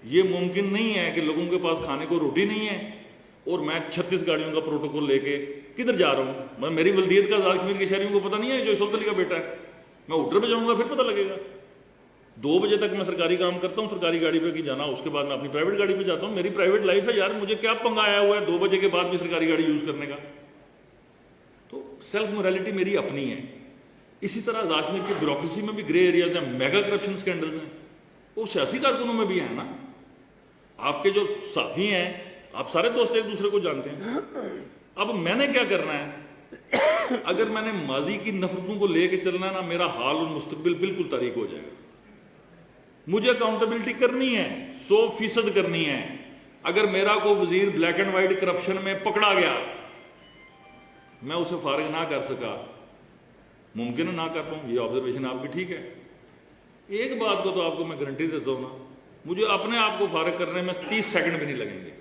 یہ ممکن نہیں ہے کہ لوگوں کے پاس کھانے کو روٹی نہیں ہے اور میں 36 گاڑیوں کا پروٹوکول لے کے کدھر جا رہا ہوں. میری ولدیت کا آزاد کشمیر کے شہریوں کو پتہ نہیں ہے جو اسولت علی کا بیٹا ہے. میں ہوٹل پہ جاؤں گا پھر پتہ لگے گا. 2 بجے تک میں سرکاری کام کرتا ہوں, سرکاری گاڑی پہ جانا, اس کے بعد میں اپنی پرائیویٹ گاڑی پہ جاتا ہوں. میری پرائیویٹ لائف ہے یار, مجھے کیا پنگا آیا ہوا ہے 2 بجے کے بعد بھی سرکاری گاڑی یوز کرنے کا. تو سیلف موریلٹی میری اپنی ہے. اسی طرح آزاد کشمیر کی بیوروکریسی میں بھی گرے ایریاز ہیں, میگا کرپشن اسکینڈلز ہیں, وہ سیاسی کارکنوں میں بھی ہیں نا. آپ کے جو ساتھی ہیں, آپ سارے دوست ایک دوسرے کو جانتے ہیں. اب میں نے کیا کرنا ہے؟ اگر میں نے ماضی کی نفرتوں کو لے کے چلنا ہے نا, میرا حال اور مستقبل بالکل تاریک ہو جائے گا. مجھے اکاؤنٹیبلٹی کرنی ہے, 100% کرنی ہے. اگر میرا کوئی وزیر بلیک اینڈ وائٹ کرپشن میں پکڑا گیا, میں اسے فارغ نہ کر سکا, ممکن ہے نہ کر پاؤں, یہ آبزرویشن آپ کی ٹھیک ہے. ایک بات کو تو آپ کو میں گارنٹی دیتا ہوں نا, مجھے اپنے آپ کو فارغ کرنے میں 30 سیکنڈ بھی نہیں لگیں گے.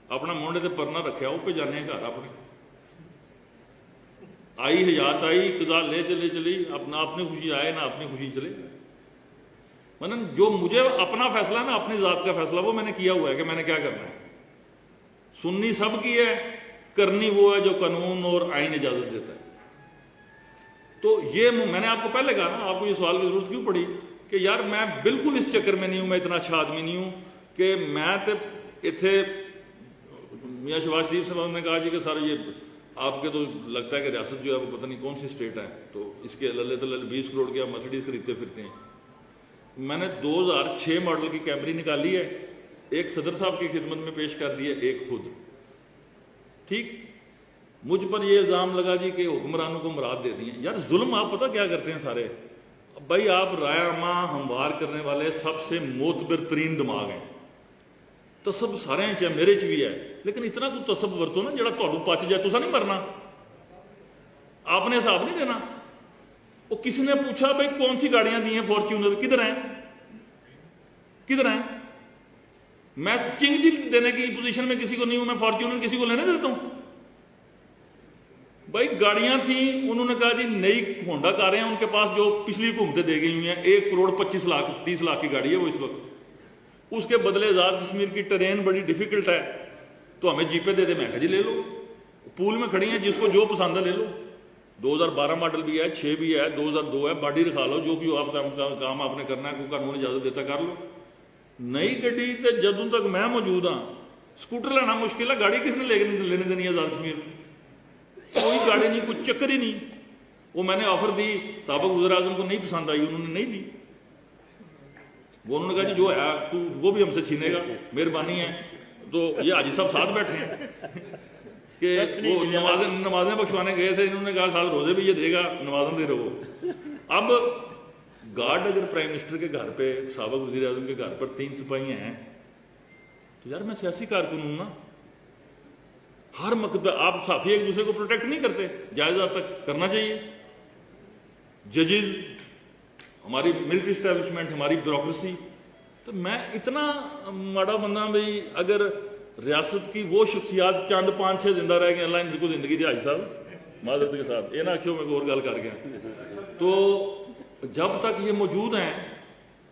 اپنا مونڈے تے پرنا رکھا وہ پہ جانے ہیں گھر اپنے. آئی حیات آئی, قضا لے چلے چلی, اپنا اپنی خوشی آئے نہ اپنی خوشی چلے. جو مجھے اپنا فیصلہ ہے نا, اپنی ذات کا فیصلہ, وہ میں نے کیا ہوا ہے کہ میں نے کیا کرنا ہے. سننی سب کی ہے, کرنی وہ ہے جو قانون اور آئین اجازت دیتا ہے. تو یہ میں نے آپ کو پہلے کہا نا, آپ کو یہ سوال کی ضرورت کیوں پڑی کہ یار میں بالکل اس چکر میں نہیں ہوں, میں اتنا اچھا آدمی نہیں ہوں کہ میں اتنے میاں شہباز شریف صاحب نے کہا جی کہ سر یہ آپ کے تو لگتا ہے کہ ریاست جو ہے وہ پتہ نہیں کون سی اسٹیٹ ہے, تو اس کے اللہ تعالیٰ 20 کروڑ کے مرسیڈیز خریدتے پھرتے ہیں. میں نے 2006 ماڈل کی کیمری نکالی ہے, ایک صدر صاحب کی خدمت میں پیش کر دی ہے, ایک خود. ٹھیک, مجھ پر یہ الزام لگا جی کہ حکمرانوں کو مراد دے دی ہیں. یار ظلم آپ پتہ کیا کرتے ہیں سارے بھائی, آپ رائے عامہ ہموار کرنے والے سب سے معتبر ترین دماغ ہیں. تصب سارے ہیں, چاہے میرے چ بھی ہے, لیکن اتنا کوئی تصب ورتو نا جڑا تہاڈوں پچ جائے, تسا نہیں مرنا, آپ نے حساب نہیں دینا. وہ کسی نے پوچھا بھائی کون سی گاڑیاں دی ہیں فارچونر, کدھر ہیں کدھر ہیں؟ میں چنگ جی دینے کی پوزیشن میں کسی کو نہیں ہوں, میں فارچونر کسی کو لینے دیتا ہوں. بھائی گاڑیاں تھیں, انہوں نے کہا جی نئی ہونڈا کاریں ہیں ان کے پاس جو پچھلی حکومتیں دے گئی ہوئی ہیں, 1 کروڑ 25 لاکھ 30 لاکھ کی گاڑی ہے وہ اس وقت. اس کے بدلے آزاد کشمیر کی ٹرین بڑی ڈیفیکلٹ ہے, تو ہمیں جی پے دے دے. میں کہا جی لے لو, پول میں کھڑی ہیں, جس کو جو پسند ہے لے لو. 2012 ماڈل بھی ہے, 6 بھی ہے, 2002 ہے, باڈی رکھا لو, جو کہ آپ کام آپ نے کرنا ہے, کوئی قانون اجازت دیتا کر لو. نئی گڈی تے جدوں تک میں موجود ہاں, سکوٹر لینا مشکل ہے. گاڑی کس نے لینے دینی ہے آزاد کشمیر میں؟ کوئی گاڑی نہیں, کوئی چکر ہی نہیں. وہ میں نے آفر دی, سابق وزیر اعظم کو نہیں پسند آئی, انہوں نے نہیں لی. وہ انہوں نے کہا جی جو ہے تو وہ بھی ہم سے چھینے گا, مہربانی ہے. تو یہ حاجی صاحب ساتھ بیٹھے ہیں کہ وہ نمازیں بخشوانے گئے تھے, انہوں نے کہا ساتھ روزے بھی یہ دے گا, نمازیں دے رہو. اب گارڈ اگر پرائم منسٹر کے گھر پہ, سابق وزیر اعظم کے گھر پر 3 سپاہی ہیں, تو یار میں سیاسی کارکن ہوں نا. ہر مقدمے آپ صحافی ایک دوسرے کو پروٹیکٹ نہیں کرتے, جائز حد تک کرنا چاہیے. ججز, ہماری ملٹری اسٹیبلشمنٹ, ہماری بیوروکریسی. تو میں اتنا ماڑا بندہ بھائی, اگر ریاست کی وہ شخصیات چند 5-6 زندہ رہ گئے, اللہ ان کو زندگی دی حاجی صاحب معذرت کے ساتھ, یہ نہ آخیو میں اور گل کر گیا. تو جب تک یہ موجود ہیں,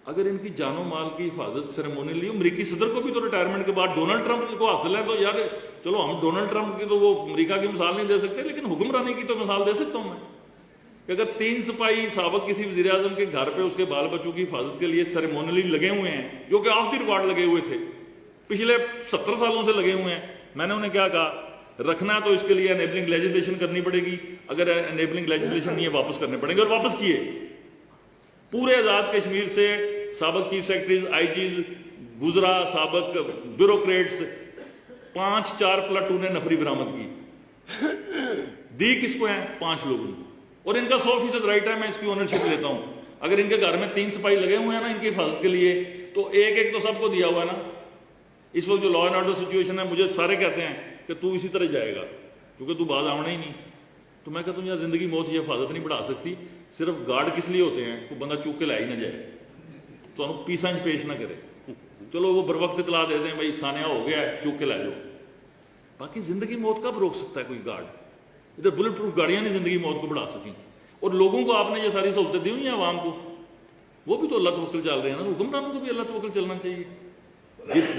اگر ان کی جان و مال کی حفاظت سیریمونیلی, امریکی صدر کو بھی تو ریٹائرمنٹ کے بعد ڈونلڈ ٹرمپ کو حاصل ہے, تو یار چلو ہم ڈونلڈ ٹرمپ کی تو وہ امریکہ کی مثال نہیں دے سکتے, لیکن حکمرانی کی تو مثال دے سکتا ہوں میں کہ اگر 3 سپاہی سابق کسی وزیر اعظم کے گھر پہ اس کے بال بچوں کی حفاظت کے لیے سیریمونیلی لگے ہوئے ہیں, جو کہ آف دی ریکارڈ لگے ہوئے تھے, پچھلے 70 سالوں سے لگے ہوئے ہیں, میں نے انہیں کیا کہا, رکھنا تو اس کے لیے انیبلنگ لیجسلیشن کرنی پڑے گی, اگر انیبلنگ لیجسلیشن نہیں ہے واپس کرنے پڑیں گے, اور واپس کیے. پورے آزاد کشمیر سے سابق چیف سیکرٹریز, آئی جیز گزرا, سابق بیوروکریٹس, 5-4 پلاٹونیں نفری برآمد کی. دی کس کو ہیں؟ 5 لوگوں کو, اور ان کا 100% رائٹ ہے, میں اس کی اونرشپ لیتا ہوں. اگر ان کے گھر میں 3 سپاہی لگے ہوئے ہیں نا ان کی حفاظت کے لیے, تو ایک تو سب کو دیا ہوا ہے نا. اس وقت جو لا اینڈ آرڈر سچویشن ہے, مجھے سارے کہتے ہیں کہ تو اسی طرح جائے گا کیونکہ تو باز آنا ہی نہیں. تو میں کہتا ہوں یار زندگی موت یہ حفاظت نہیں بڑھا سکتی. صرف گارڈ کس لیے ہوتے ہیں, کوئی بندہ چوک کے لے ہی نہ جائے, تو انہوں پیسہ پیش نہ کرے. چلو وہ بر وقت اطلاع دے دیں بھائی سانحہ ہو گیا ہے, چوک کے لے جاؤ. باقی زندگی موت کب روک سکتا ہے کوئی گارڈ؟ ادھر بلٹ پروف گاڑیاں نہیں زندگی موت کو بڑھا سکیں, اور لوگوں کو آپ نے یہ ساری سہولتیں دی ہوئی ہیں عوام کو. وہ بھی تو اللہ توکل چل رہے ہیں نا، حکمرانوں کو بھی اللہ توکل چلنا چاہیے.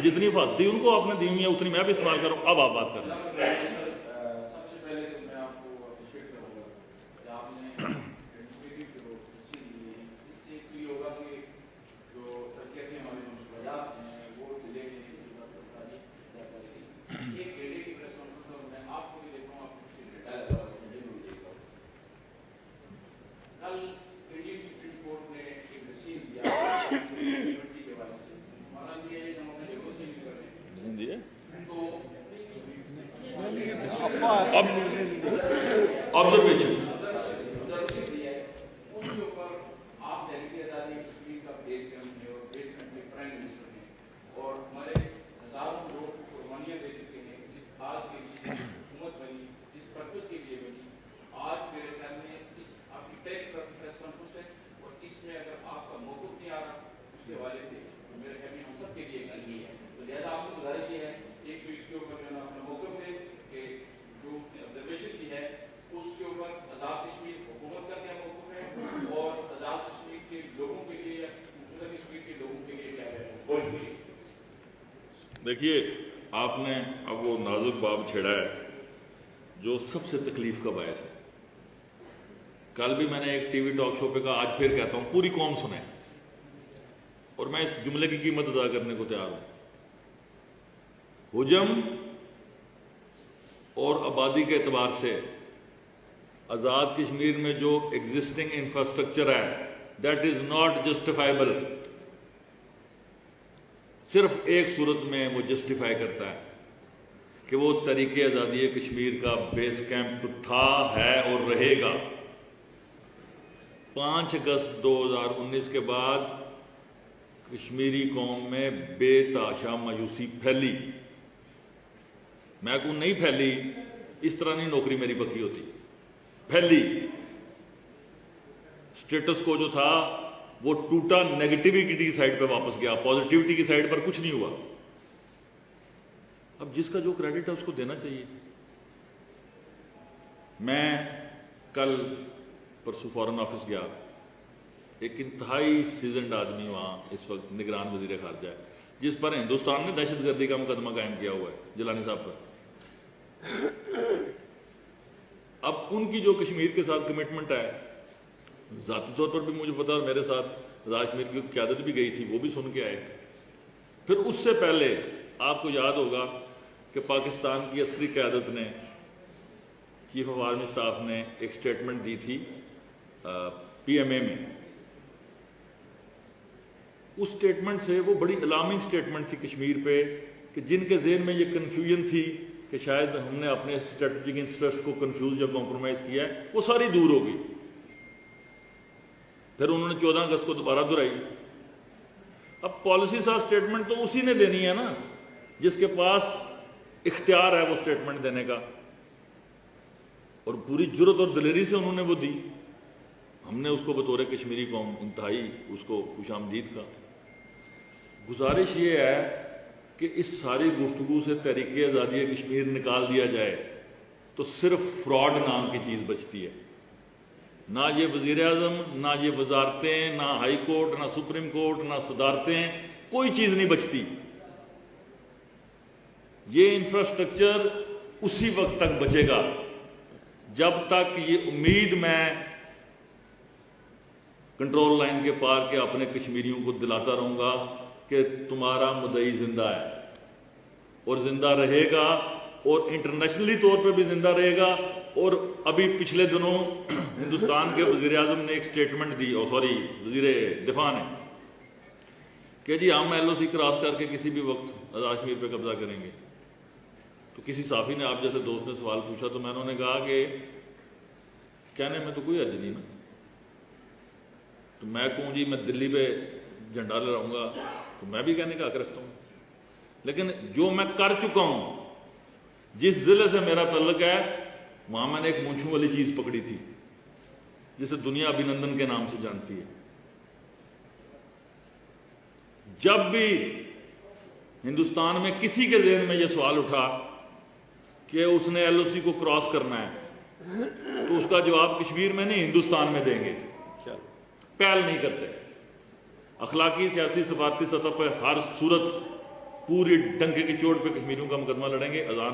جتنی حفاظت تھی ان کو آپ نے دی ہوئی ہے اتنی میں بھی استعمال کر رہا ہوں. اب آپ بات کر لیں. آبزرویشن دیکھیے، آپ نے اب وہ نازک باب چھیڑا ہے جو سب سے تکلیف کا باعث ہے. کل بھی میں نے ایک ٹی وی ٹاک شو پہ کہا، آج پھر کہتا ہوں، پوری قوم سنے اور میں اس جملے کی قیمت ادا کرنے کو تیار ہوں. حجم اور آبادی کے اعتبار سے آزاد کشمیر میں جو ایگزسٹنگ انفراسٹرکچر ہے دیٹ از ناٹ جسٹیفائبل. صرف ایک صورت میں وہ جسٹیفائی کرتا ہے کہ وہ تحریک آزادی کشمیر کا بیس کیمپ تھا، ہے اور رہے گا. 5 اگست 2019 کے بعد کشمیری قوم میں بے تحاشا مایوسی پھیلی. میں کو نہیں پھیلی، اس طرح نہیں نوکری میری پکی ہوتی، پھیلی. سٹیٹس کو جو تھا وہ ٹوٹا، نیگیٹیوٹی کی سائڈ پہ واپس گیا، پازیٹیوٹی کی سائڈ پر کچھ نہیں ہوا. اب جس کا جو کریڈٹ ہے اس کو دینا چاہیے. میں کل پرسوں فورن آفس گیا، ایک انتہائی سیزنڈ آدمی وہاں اس وقت نگران وزیر خارجہ ہے، جس پر ہندوستان نے دہشت گردی کا مقدمہ قائم کیا ہوا ہے، جیلانی صاحب پر. اب ان کی جو کشمیر کے ساتھ کمٹمنٹ ہے، ذاتی طور پر بھی مجھے پتا، اور میرے ساتھ آزاد کشمیر کی قیادت بھی گئی تھی، وہ بھی سن کے آئے. پھر اس سے پہلے آپ کو یاد ہوگا کہ پاکستان کی عسکری قیادت نے، چیف آف آرمی اسٹاف نے ایک سٹیٹمنٹ دی تھی پی ایم اے میں. اس سٹیٹمنٹ سے وہ بڑی الارمنگ سٹیٹمنٹ تھی کشمیر پہ، کہ جن کے ذہن میں یہ کنفیوژن تھی کہ شاید ہم نے اپنے اسٹریٹجک انٹرسٹ کو کنفیوز یا کمپرومائز کیا ہے، وہ ساری دور ہو گئی. پھر انہوں نے 14 اگست کو دوبارہ دہرائی. اب پالیسی سا سٹیٹمنٹ تو اسی نے دینی ہے نا جس کے پاس اختیار ہے وہ سٹیٹمنٹ دینے کا، اور پوری جرت اور دلیری سے انہوں نے وہ دی. ہم نے اس کو بطور کشمیری قوم انتہائی اس کو خوش آمدید کا. گزارش یہ ہے کہ اس ساری گفتگو سے تحریک آزادی کشمیر نکال دیا جائے تو صرف فراڈ نام کی چیز بچتی ہے. نہ یہ وزیر اعظم، نہ یہ وزارتیں، نہ ہائی کورٹ، نہ سپریم کورٹ، نہ صدارتیں، کوئی چیز نہیں بچتی. یہ انفراسٹرکچر اسی وقت تک بچے گا جب تک یہ امید میں کنٹرول لائن کے پار کے اپنے کشمیریوں کو دلاتا رہوں گا کہ تمہارا مدعی زندہ ہے اور زندہ رہے گا، اور انٹرنیشنلی طور پہ بھی زندہ رہے گا. اور ابھی پچھلے دنوں ہندوستان کے وزیر اعظم نے ایک سٹیٹمنٹ دی، وزیر دفاع نے، کہ جی ہم ایل او سی کراس کر کے کسی بھی وقت آزاد کشمیر پہ قبضہ کریں گے. تو کسی صحافی نے، آپ جیسے دوست نے سوال پوچھا تو میں نے کہا کہ کہنے میں تو کوئی حرج نہیں نا. تو میں کہوں جی میں دلی پہ جھنڈا لہراؤں گا تو میں بھی کہنے کا حق رکھتا ہوں، لیکن جو میں کر چکا ہوں، جس ضلع سے میرا تعلق ہے، وہاں میں نے ایک مونچھوں والی چیز پکڑی تھی جسے دنیا ابھینندن کے نام سے جانتی ہے. جب بھی ہندوستان میں کسی کے ذہن میں یہ سوال اٹھا کہ اس نے ایل او سی کو کراس کرنا ہے، تو اس کا جواب کشمیر میں نہیں ہندوستان میں دیں گے. پہل نہیں کرتے. اخلاقی سیاسی سفارتی سطح پر ہر صورت پوری ڈنکے کی چوٹ پہ کشمیریوں کا مقدمہ لڑیں گے. اذان